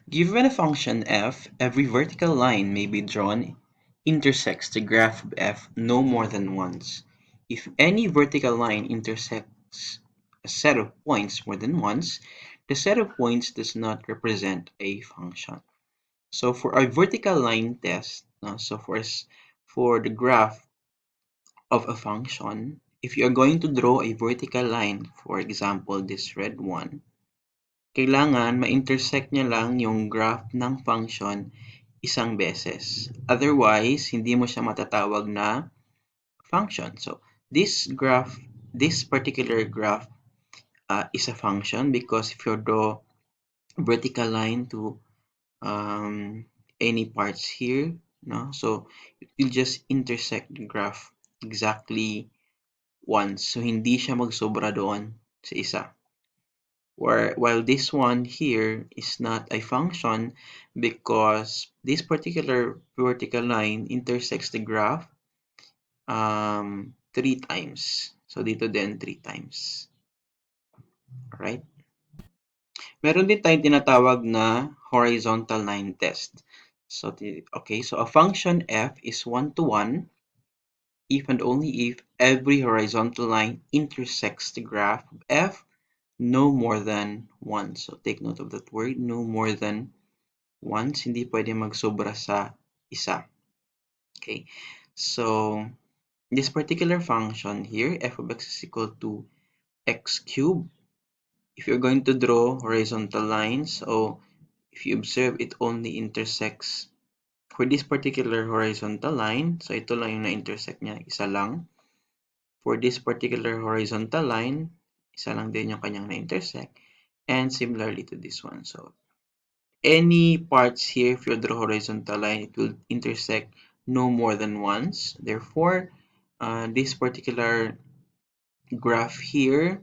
Given a function f, every vertical line may be drawn intersects the graph of f no more than once. If any vertical line intersects a set of points more than once, the set of points does not represent a function. So for a vertical line test, for the graph of a function, if you are going to draw a vertical line, for example, this red one, kailangan ma-intersect niya lang yung graph ng function isang beses. Otherwise, hindi mo siya matatawag na function. So, this particular graph is a function because if you draw vertical line to any parts here, no? So, it will just intersect the graph exactly once. So, hindi siya magsobra doon sa isa. While this one here is not a function because this particular vertical line intersects the graph 3 times. So, dito din 3 times. Alright? Meron din tayong tinatawag na horizontal line test. So, okay, so a function f is 1-to-1 if and only if every horizontal line intersects the graph of f no more than once. So, take note of that word, no more than once. Hindi pwede magsobra sa isa. Okay, so this particular function here, f of x is equal to x cubed. If you're going to draw horizontal lines, so if you observe, it only intersects for this particular horizontal line. So ito lang yung na-intersect niya, isa lang. For this particular horizontal line, isa lang din yung kanyang na-intersect. And similarly to this one. So any parts here, if you draw horizontal line, it will intersect no more than once. Therefore, this particular graph here,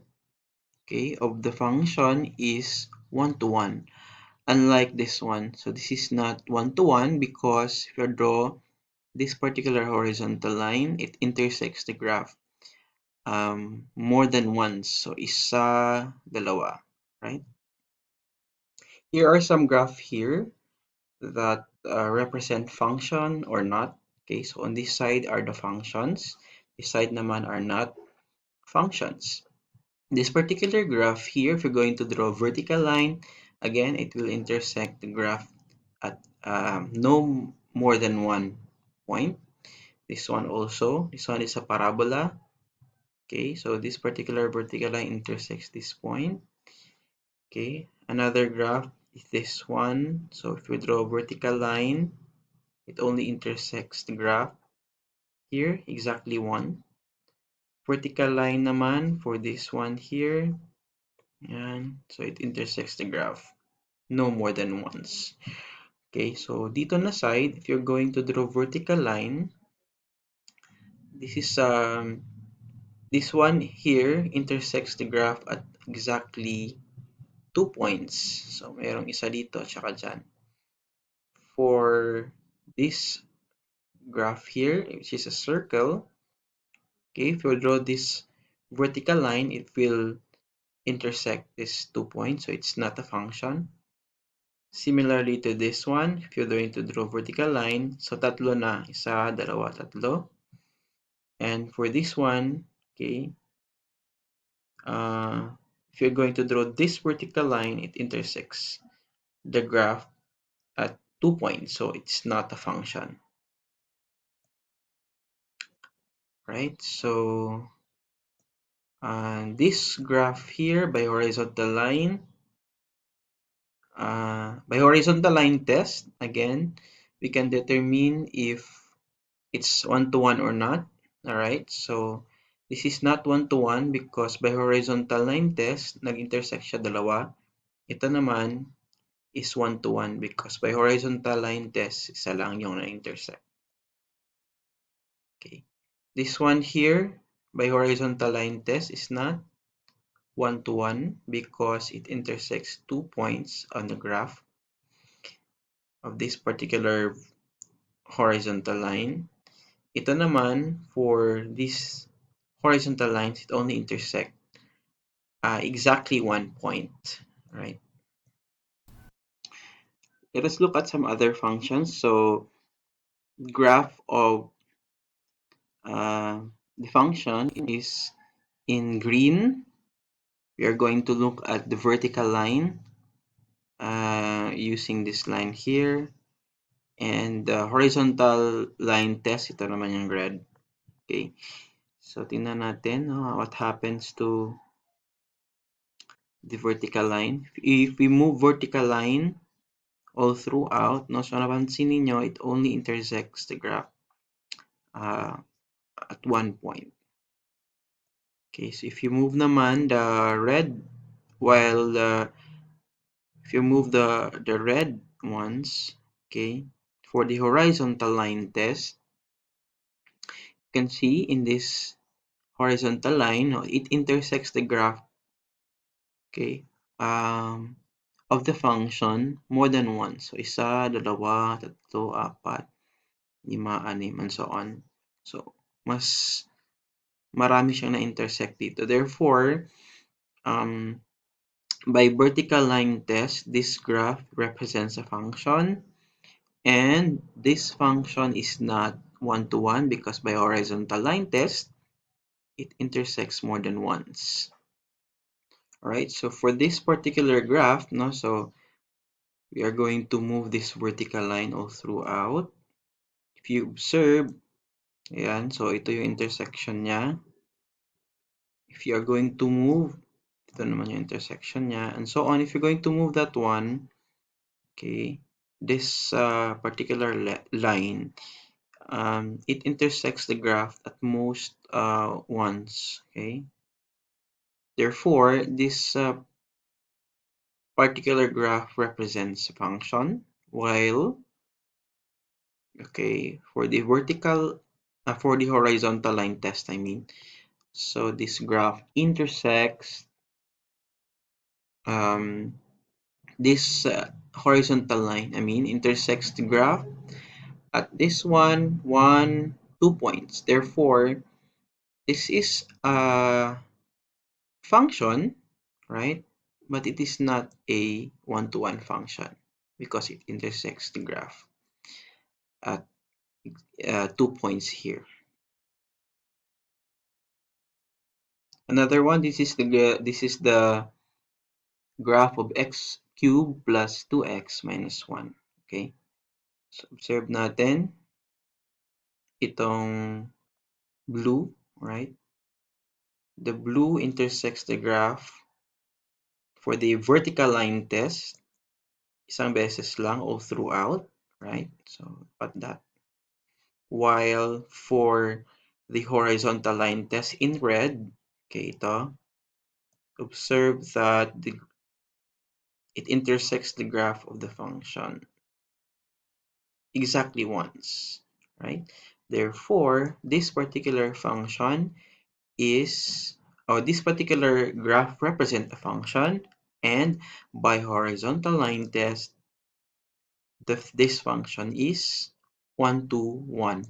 okay, of the function is 1-to-1. Unlike this one, so this is not 1-to-1 because if you draw this particular horizontal line, it intersects the graph more than once. So isa, dalawa, right? Here are some graph here that represent function or not. Okay, so on this side are the functions. This side naman are not functions. This particular graph here, if you're going to draw a vertical line, again, it will intersect the graph at no more than one point. This one also, this one is a parabola. Okay, so this particular vertical line intersects this point. Okay, another graph is this one. So if we draw a vertical line, it only intersects the graph here, exactly one. Vertical line naman for this one here. Yan. So it intersects the graph no more than once. Okay, so dito na side, if you're going to draw vertical line, this is this one here intersects the graph at exactly 2 points. So merong isa dito at saka dyan. For this graph here, which is a circle, okay, if you draw this vertical line, it will intersect these 2 points, so it's not a function. Similarly to this one, if you're going to draw vertical line, so tatlo na, isa, dalawa, tatlo. And for this one, okay, if you're going to draw this vertical line, it intersects the graph at 2 points, so it's not a function. Right, so this graph here by horizontal line test, again, we can determine if it's 1-to-1 or not. All right, so this is not 1-to-1 because by horizontal line test, nag-intersect siya dalawa. Ito naman is 1-to-1 because by horizontal line test, isa lang yung na-intersect. Okay, this one here by horizontal line test is not 1-to-1 because it intersects 2 points on the graph of this particular horizontal line. Ito naman, for this horizontal lines, it only intersect exactly 1 point, right? let us look at some other functions. So graph of the function is in green. We are going to look at the vertical line using this line here. And the horizontal line test, ito naman yung red. Okay. So, tingnan natin what happens to the vertical line. If we move vertical line all throughout, no, so napansin ninyo, it only intersects the graph at one point. Okay, so if you move naman the red, while if you move the red ones, okay, for the horizontal line test, you can see in this horizontal line, it intersects the graph, okay, of the function more than once. So, isa, dalawa, tatlo, apat, lima, anim, and so on. So, mas marami siyang na-intersect dito. Therefore, by vertical line test, this graph represents a function, and this function is not one-to-one because by horizontal line test, it intersects more than once. Alright, so for this particular graph, no, so we are going to move this vertical line all throughout. If you observe, ayan, so ito yung intersection niya. If you are going to move, ito naman yung intersection niya, and so on. If you're going to move that one, okay, this particular line, it intersects the graph at most once, okay? Therefore, this particular graph represents a function, while, okay, for the horizontal line test, I mean, so this graph intersects this horizontal line, I mean, intersects the graph at this one, 2 points. Therefore, this is a function, right? But it is not a one-to-one function because it intersects the graph at 2 points here. Another one, this is the graph of x cubed plus 2x minus 1. Okay? So, observe natin itong blue, right? The blue intersects the graph for the vertical line test. Isang beses lang all throughout, right? So, cut that. While for the horizontal line test in red, okay, ito, observe that it intersects the graph of the function exactly once, right? Therefore, this particular function is, or this particular graph represents a function, and by horizontal line test, this function is 1 to 1